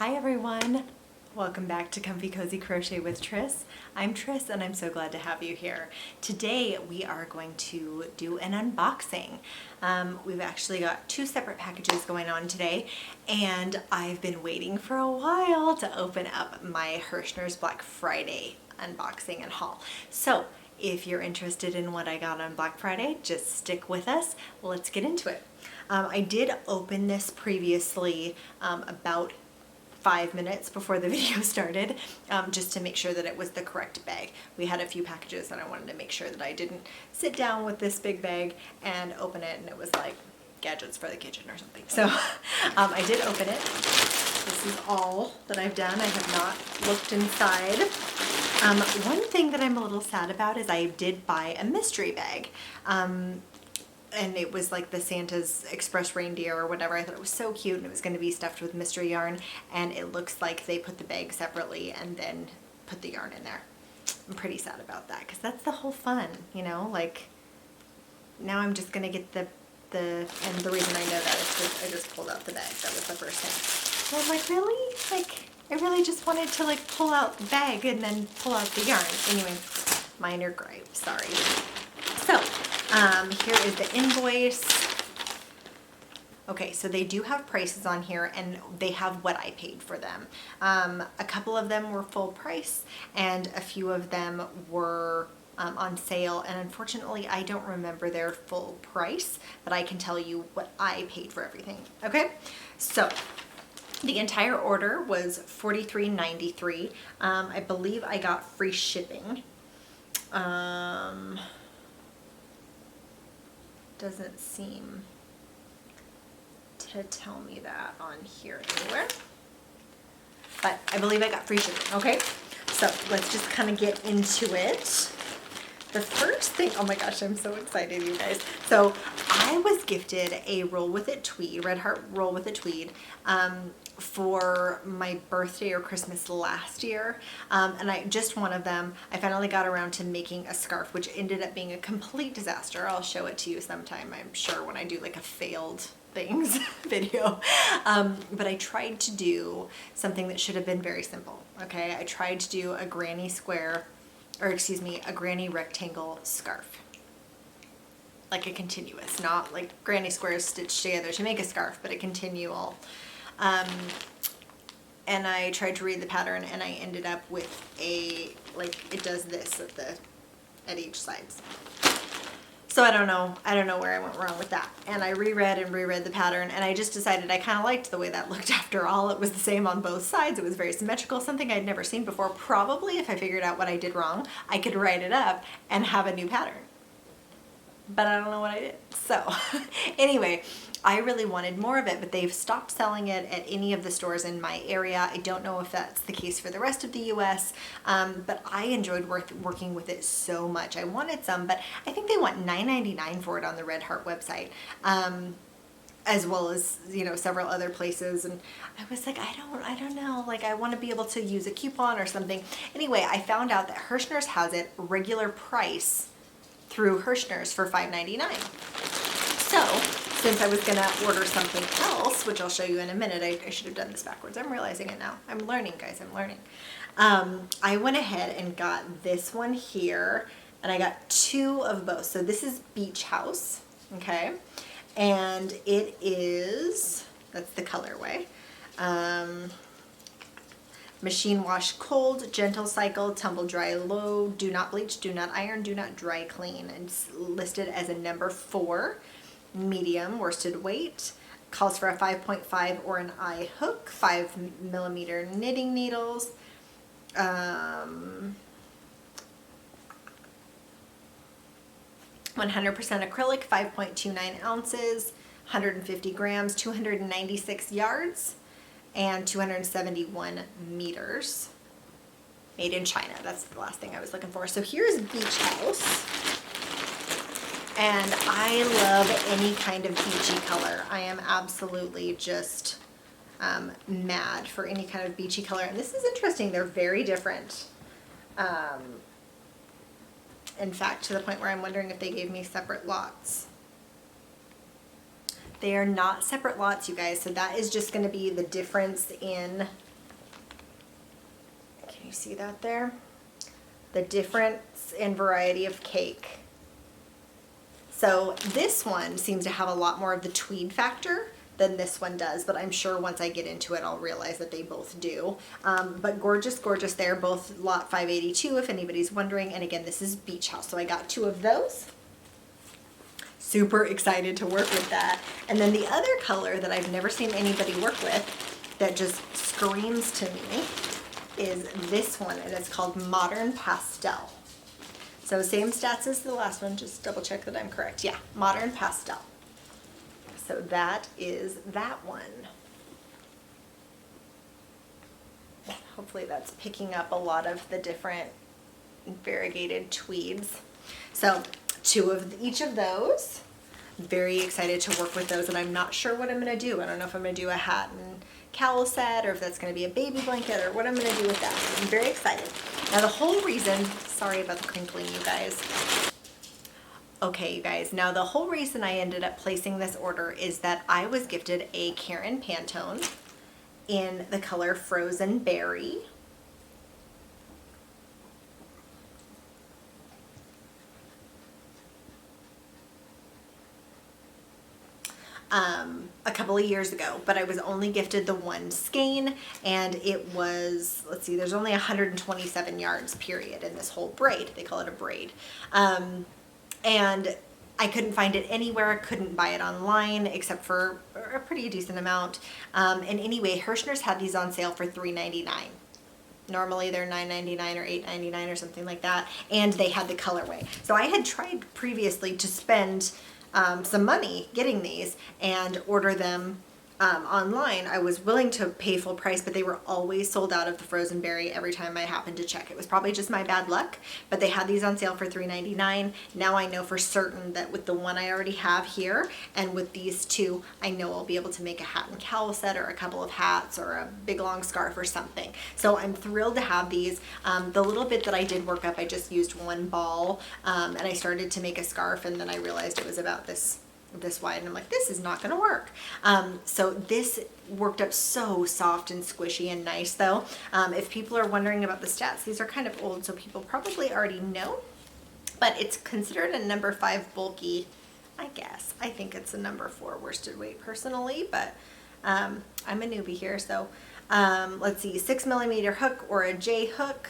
Hi everyone! Welcome back to Comfy Cozy Crochet with Tris. I'm Tris and I'm so glad to have you here. Today we are going to do an unboxing. We've actually got two separate packages going on today and I've been waiting for a while to open up my Herrschner's Black Friday unboxing and haul. So if you're interested in what I got on Black Friday, just stick with us. Let's get into it. I did open this previously about 5 minutes before the video started, just to make sure that it was the correct bag. We had a few packages and I wanted to make sure that I didn't sit down with this big bag and open it and it was like gadgets for the kitchen or something. So I did open it. This is all that I've done. I have not looked inside. One thing that I'm a little sad about is I did buy a mystery bag. And it was like the Santa's Express reindeer or whatever. I thought it was so cute and it was going to be stuffed with mystery yarn, and it looks like they put the bag separately and then put the yarn in there. I'm pretty sad about that because that's the whole fun, you know, like now I'm just going to get the and the reason I know that is because I just pulled out the bag. That was the first thing. So I'm like, really? Like, I really just wanted to like pull out the bag and then pull out the yarn. Anyway, minor gripe, sorry. So, here is the invoice. Okay, so they do have prices on here and they have what I paid for them. A couple of them were full price and a few of them were on sale, and unfortunately I don't remember their full price, but I can tell you what I paid for everything. Okay, so the entire order was $43.93. I believe I got free shipping. Doesn't seem to tell me that on here anywhere, but I believe I got free shipping. Okay, so let's just kind of get into it. The first thing, oh my gosh, I'm so excited, you guys. So I was gifted a Roll With It tweed, Red Heart Roll With It tweed, for my birthday or Christmas last year, and I just one of them. I finally got around to making a scarf, which ended up being a complete disaster. I'll show it to you sometime, I'm sure, when I do like a failed things video. But I tried to do something that should have been very simple. Okay, I tried to do a granny square, or excuse me, a granny rectangle scarf. Like a continuous, not like granny squares stitched together to make a scarf, but a continual. And I tried to read the pattern and I ended up with a, like, it does this at each sides. So I don't know where I went wrong with that. And I reread the pattern and I just decided I kind of liked the way that looked after all. It was the same on both sides. It was very symmetrical, something I'd never seen before. Probably if I figured out what I did wrong, I could write it up and have a new pattern. But I don't know what I did. So anyway, I really wanted more of it, but they've stopped selling it at any of the stores in my area. I don't know if that's the case for the rest of the US, but I enjoyed working with it so much. I wanted some, but I think they want $9.99 for it on the Red Heart website, as well as, you know, several other places. And I was like, I don't know, like I want to be able to use a coupon or something. Anyway, I found out that Herrschner's has it regular price through Herrschner's for $5.99. So since I was gonna order something else, which I'll show you in a minute, I should have done this backwards. I'm realizing it now. I'm learning, guys, I'm learning. I went ahead and got this one here, and I got two of both. So this is Beach House, okay? And it is, that's the colorway. Machine wash cold, gentle cycle, tumble dry low, do not bleach, do not iron, do not dry clean. It's listed as a number 4, medium worsted weight, calls for a 5.5 or an eye hook, 5mm knitting needles, 100% acrylic, 5.29 ounces, 150 grams, 296 yards, and 271 meters. Made in China. That's the last thing I was looking for. So here's Beach House. And I love any kind of beachy color. I am absolutely just mad for any kind of beachy color. And this is interesting. They're very different. In fact, to the point where I'm wondering if they gave me separate lots. They are not separate lots, you guys, so that is just going to be the difference in Can you see that there? The difference in variety of cake. So this one seems to have a lot more of the tweed factor than this one does, but I'm sure once I get into it, I'll realize that they both do. But gorgeous, gorgeous there, both lot 582, if anybody's wondering. And again, this is Beach House. So I got 2 of those. Super excited to work with that. And then the other color that I've never seen anybody work with that just screams to me is this one, and it's called Modern Pastel. So same stats as the last one, just double check that I'm correct. Yeah, Modern Pastel. So that is that one. Hopefully that's picking up a lot of the different variegated tweeds. So 2 of each of those. Very excited to work with those, and I'm not sure what I'm going to do. I don't know if I'm going to do a hat and cowl set, or if that's going to be a baby blanket, or what I'm going to do with that. So I'm very excited. Now the whole reason, sorry about the crinkling, you guys. Okay, you guys, now the whole reason I ended up placing this order is that I was gifted a Karen Pantone in the color Frozen Berry. A couple of years ago, but I was only gifted the one skein, and it was, let's see, there's only 127 yards period in this whole braid. They call it a braid. And I couldn't find it anywhere. I couldn't buy it online except for a pretty decent amount. And anyway, Herrschner's had these on sale for $3.99. Normally they're $9.99 or $8.99 or something like that. And they had the colorway. So I had tried previously to spend some money getting these and order them online. I was willing to pay full price, but they were always sold out of the Frozen Berry every time I happened to check. It was probably just my bad luck, but they had these on sale for $3.99. Now I know for certain that with the one I already have here and with these 2, I know I'll be able to make a hat and cowl set, or a couple of hats, or a big long scarf or something. So I'm thrilled to have these. The little bit that I did work up, I just used 1 ball, and I started to make a scarf, and then I realized it was about this wide, and I'm like, this is not gonna work. So this worked up so soft and squishy and nice though. If people are wondering about the stats, these are kind of old, so people probably already know, but it's considered a number 5 bulky, I guess. I think it's a number 4 worsted weight personally, but I'm a newbie here. So let's see, 6mm hook or a J hook,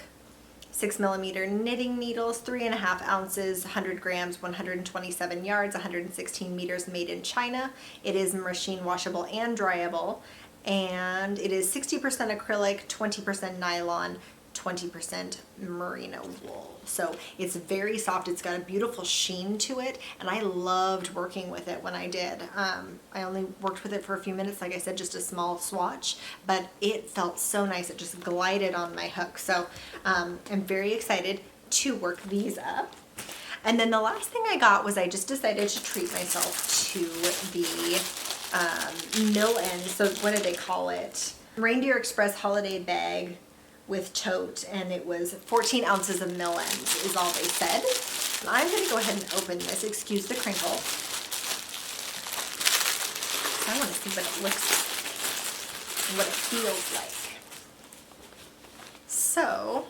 6mm knitting needles, 3.5 ounces, 100 grams, 127 yards, 116 meters, made in China. It is machine washable and dryable, and it is 60% acrylic, 20% nylon, 20% merino wool. So it's very soft. It's got a beautiful sheen to it, and I loved working with it when I did. I only worked with it for a few minutes, like I said, just a small swatch, but it felt so nice. It just glided on my hook. So I'm very excited to work these up. And then the last thing I got was I just decided to treat myself to the mill end. So what did they call it? Reindeer Express holiday bag with tote, and it was 14 ounces of mill ends is all they said. And I'm going to go ahead and open this. Excuse the crinkle. I want to see what it looks like, what it feels like. So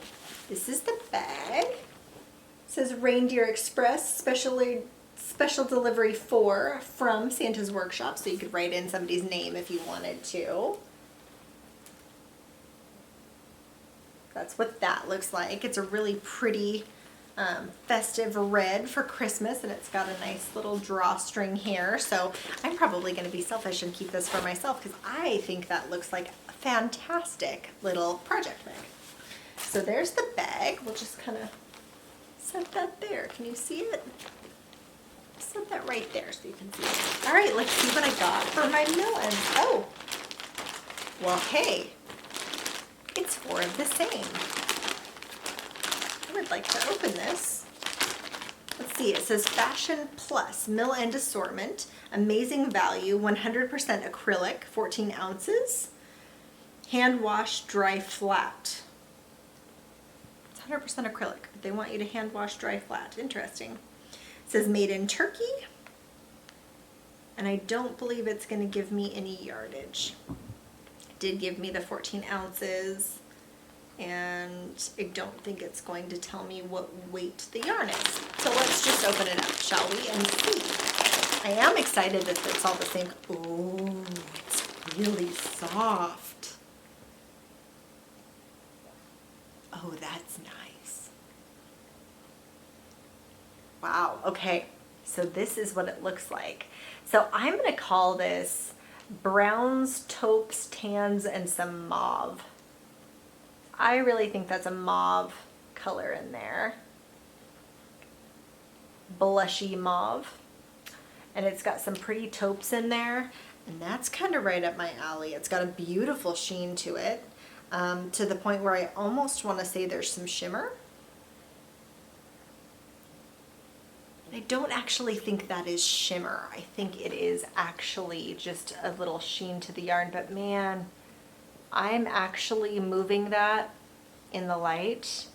this is the bag. It says Reindeer Express special delivery 4 from Santa's Workshop, so you could write in somebody's name if you wanted to. That's what that looks like. It's a really pretty festive red for Christmas, and it's got a nice little drawstring here. So I'm probably going to be selfish and keep this for myself because I think that looks like a fantastic little project bag. So there's the bag. We'll just kind of set that there. Can you see it? Set that right there so you can see it. All right, let's see what I got for my mill ends. Oh, well, hey. It's 4 of the same. I would like to open this. Let's see, it says Fashion Plus Mill End Assortment, amazing value, 100% acrylic, 14 ounces, hand wash, dry flat. It's 100% acrylic, but they want you to hand wash, dry flat. Interesting. It says made in Turkey, and I don't believe it's going to give me any yardage. Did give me the 14 ounces, and I don't think it's going to tell me what weight the yarn is. So let's just open it up, shall we, and see. I am excited that it's all the same. Oh, it's really soft. Oh, that's nice. Wow, okay, so this is what it looks like. So I'm gonna call this browns, taupes, tans, and some mauve. I really think that's a mauve color in there. Blushy mauve. And it's got some pretty taupes in there. And that's kind of right up my alley. It's got a beautiful sheen to it, to the point where I almost want to say there's some shimmer. I don't actually think that is shimmer. I think it is actually just a little sheen to the yarn, but man, I'm actually moving that in the light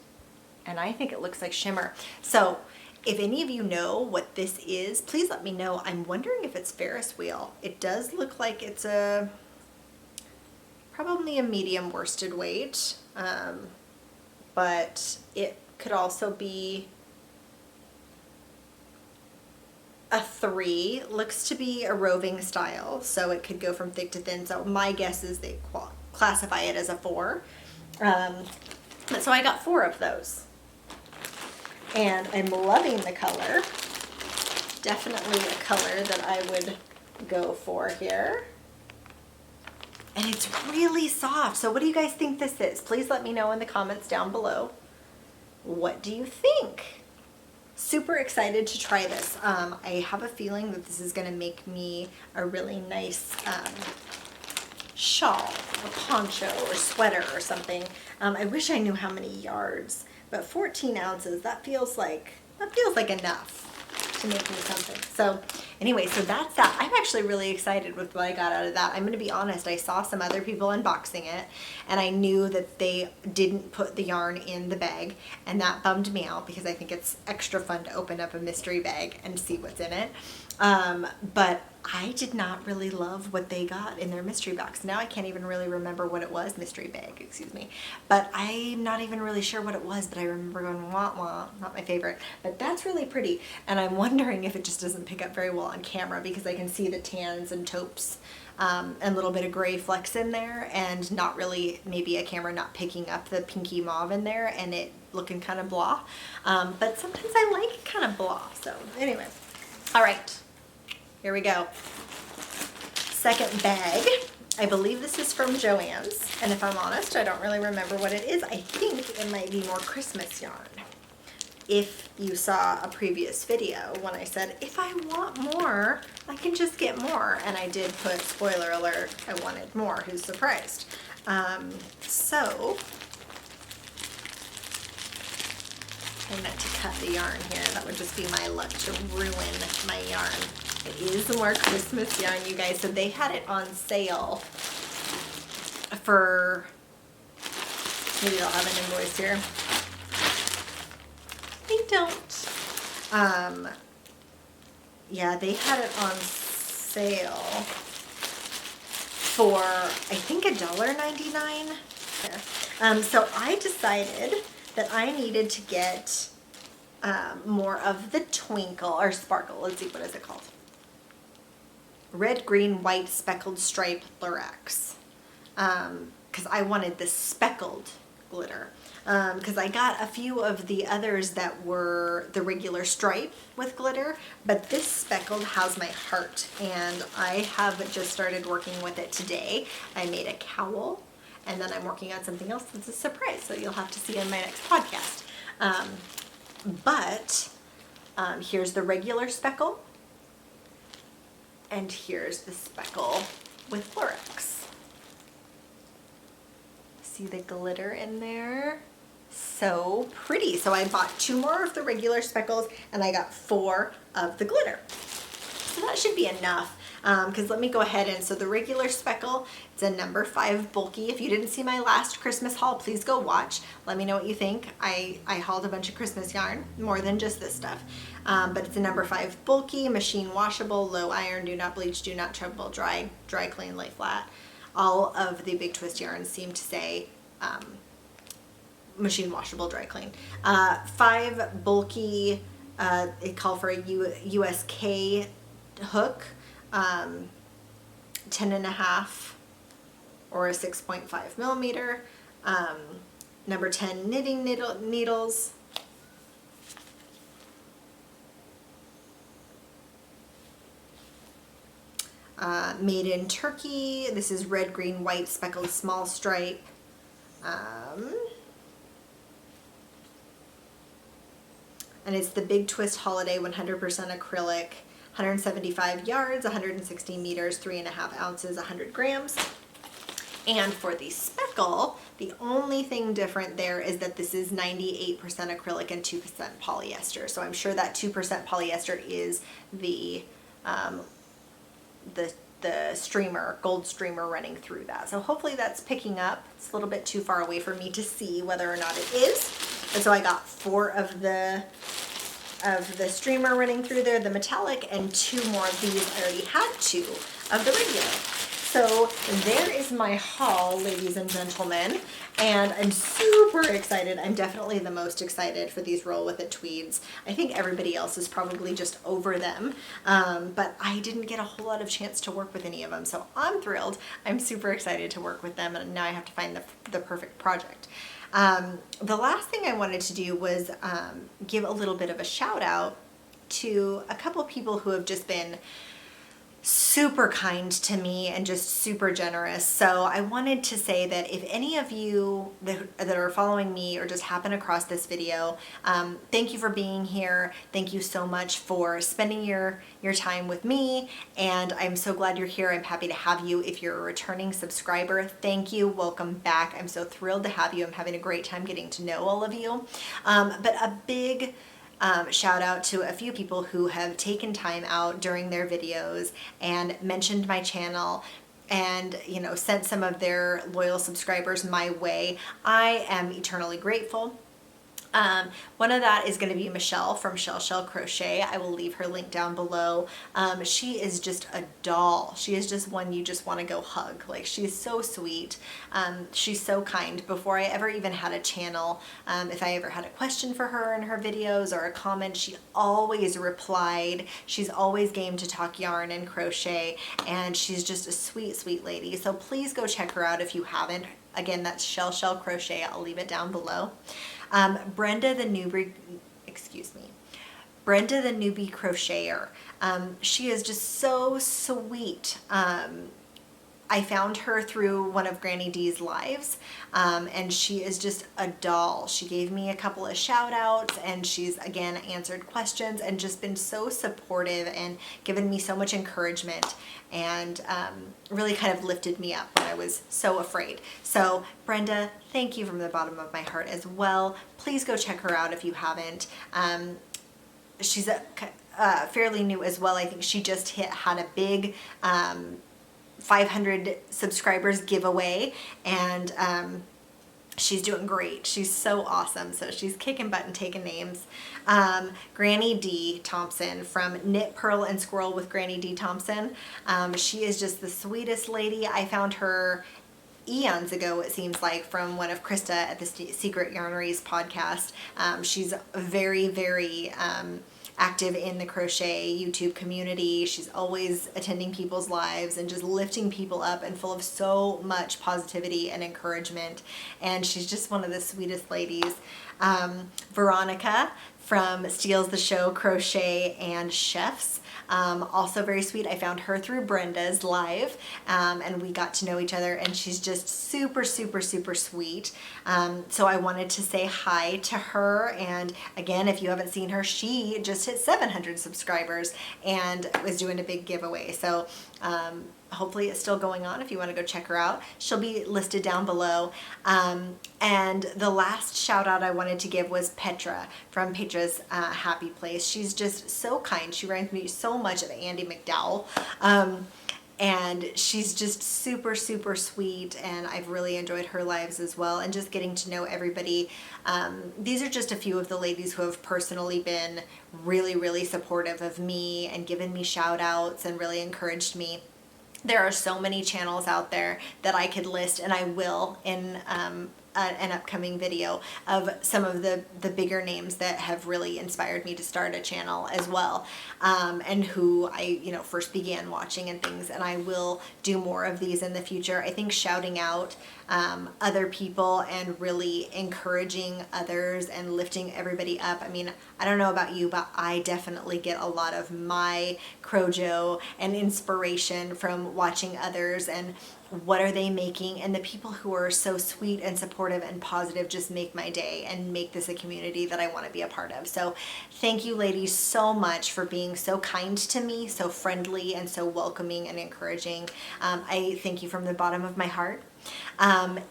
and I think it looks like shimmer. So if any of you know what this is, please let me know. I'm wondering if it's Ferris wheel. It does look like it's probably a medium worsted weight, but it could also be a 3. Looks to be a roving style, so it could go from thick to thin. So my guess is they classify it as a 4. So I got 4 of those. And I'm loving the color. Definitely a color that I would go for here. And it's really soft. So what do you guys think this is? Please let me know in the comments down below. What do you think? Super excited to try this. I have a feeling that this is going to make me a really nice shawl or poncho or sweater or something. I wish I knew how many yards, but 14 ounces, that feels like enough to make me something. So anyway, so that's that. I'm actually really excited with what I got out of that. I'm going to be honest, I saw some other people unboxing it and I knew that they didn't put the yarn in the bag, and that bummed me out because I think it's extra fun to open up a mystery bag and see what's in it. But I did not really love what they got in their mystery box. Now I can't even really remember what it was, mystery bag, excuse me. But I'm not even really sure what it was, but I remember going, wah, wah, not my favorite. But that's really pretty, and I'm wondering if it just doesn't pick up very well on camera because I can see the tans and taupes and a little bit of gray flecks in there, and not really, maybe a camera not picking up the pinky mauve in there and it looking kind of blah. But sometimes I like kind of blah, so anyway. All right. Here we go. Second bag. I believe this is from Joanns, and if I'm honest, I don't really remember what it is. I think it might be more Christmas yarn. If you saw a previous video when I said, if I want more, I can just get more, and I did put, spoiler alert, I wanted more. Who's surprised? So, I meant to cut the yarn here. That would just be my luck to ruin my yarn. It is more Christmas yarn, you guys. So they had it on sale for, maybe they'll have an invoice here. They don't. Yeah, they had it on sale for, I think, $1.99. So I decided that I needed to get more of the twinkle or sparkle. Let's see, what is it called? Red, green, white, speckled stripe Lurex. Because I wanted the speckled glitter. Because I got a few of the others that were the regular stripe with glitter, but this speckled has my heart, and I have just started working with it today. I made a cowl, and then I'm working on something else that's a surprise, so you'll have to see in my next podcast. Here's the regular speckle, and here's the speckle with Lurex. See the glitter in there? So pretty. So I bought 2 more of the regular speckles, and I got 4 of the glitter. So that should be enough. Because let me go ahead and, so the regular speckle, it's a number 5 bulky. If you didn't see my last Christmas haul, please go watch. Let me know what you think. I hauled a bunch of Christmas yarn, more than just this stuff. But it's a number 5 bulky, machine washable, low iron, do not bleach, do not trouble, dry clean, lay flat. All of the Big Twist yarns seem to say machine washable dry clean. 5 bulky, they call for a USK hook, 10.5 or a 6.5 millimeter, number 10 knitting needles, made in Turkey. This is red, green, white, speckled small stripe. And it's the Big Twist Holiday 100% acrylic, 175 yards, 160 meters, 3.5 ounces, 100 grams. And for the speckle, the only thing different there is that this is 98% acrylic and 2% polyester. So I'm sure that 2% polyester is the streamer, gold streamer running through that. So hopefully that's picking up. It's a little bit too far away for me to see whether or not it is. And so I got 4 of the streamer running through there, the metallic, and 2 more of these. I already had 2 of the regular. So there is my haul, ladies and gentlemen, and I'm super excited. I'm definitely the most excited for these Roll With It tweeds. I think everybody else is probably just over them, but I didn't get a whole lot of chance to work with any of them, so I'm thrilled. I'm super excited to work with them, and now I have to find the perfect project. The last thing I wanted to do was give a little bit of a shout out to a couple of people who have just been super kind to me and just super generous. So I wanted to say that if any of you that are following me or just happen across this video, thank you for being here. Thank you so much for spending your time with me, and I'm so glad you're here. I'm happy to have you. If you're a returning subscriber, thank you. Welcome back. I'm so thrilled to have you. I'm having a great time getting to know all of you. But a big shout out to a few people who have taken time out during their videos and mentioned my channel and, you know, sent some of their loyal subscribers my way. I am eternally grateful. One of that is going to be Michelle from Chelle Crochet. I will leave her link down below. She is just a doll. She is just one you just want to go hug. Like, she's so sweet. She's so kind. Before I ever even had a channel, if I ever had a question for her in her videos or a comment, she always replied. She's always game to talk yarn and crochet, and she's just a sweet, sweet lady. So please go check her out if you haven't. Again, that's Chelle Crochet. I'll leave it down below. Brenda the Newbie Crocheter. She is just so sweet. I found her through one of GrannyDee's lives, and she is just a doll. She gave me a couple of shout outs, and she's again answered questions and just been so supportive and given me so much encouragement, and really kind of lifted me up when I was so afraid. So Brenda, thank you from the bottom of my heart as well. Please go check her out if you haven't. She's fairly new as well. I think she just had a big 500 subscribers giveaway, and she's doing great. She's so awesome. So she's kicking butt and taking names. GrannyDee Thompson from Knit, Purl, and Squirrel with GrannyDee Thompson. She is just the sweetest lady. I found her eons ago, it seems like, from one of Krista at the Secret Yarneries podcast. She's very, very active in the crochet YouTube community. She's always attending people's lives and just lifting people up and full of so much positivity and encouragement. And she's just one of the sweetest ladies. Veronica from Steele's The Show Crochet and Chefs. Also very sweet. I found her through Brenda's live, and we got to know each other, and she's just super, super, super sweet. So I wanted to say hi to her, and again, if you haven't seen her, she just hit 700 subscribers and was doing a big giveaway. So hopefully it's still going on if you want to go check her out. She'll be listed down below. And the last shout out I wanted to give was Petra from Petra's Happy Place. She's just so kind. She reminds me so much of Andy McDowell. And she's just super, super sweet, and I've really enjoyed her lives as well, and just getting to know everybody. These are just a few of the ladies who have personally been really, really supportive of me and given me shout outs and really encouraged me. There are so many channels out there that I could list, and I will in an upcoming video of some of the bigger names that have really inspired me to start a channel as well, and who I first began watching and things, and I will do more of these in the future. I think shouting out other people and really encouraging others and lifting everybody up. I mean, I don't know about you, but I definitely get a lot of my crojo and inspiration from watching others and what are they making, and the people who are so sweet and supportive and positive just make my day and make this a community that I want to be a part of. So thank you ladies so much for being so kind to me, so friendly and so welcoming and encouraging. I thank you from the bottom of my heart.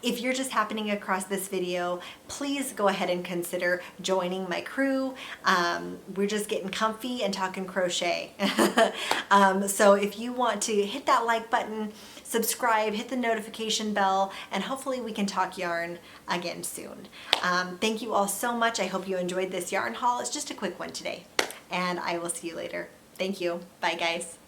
If you're just happening across this video, please go ahead and consider joining my crew. We're just getting comfy and talking crochet. So if you want to hit that like button, subscribe, hit the notification bell, and hopefully we can talk yarn again soon. Thank you all so much. I hope you enjoyed this yarn haul. It's just a quick one today, and I will see you later. Thank you. Bye guys.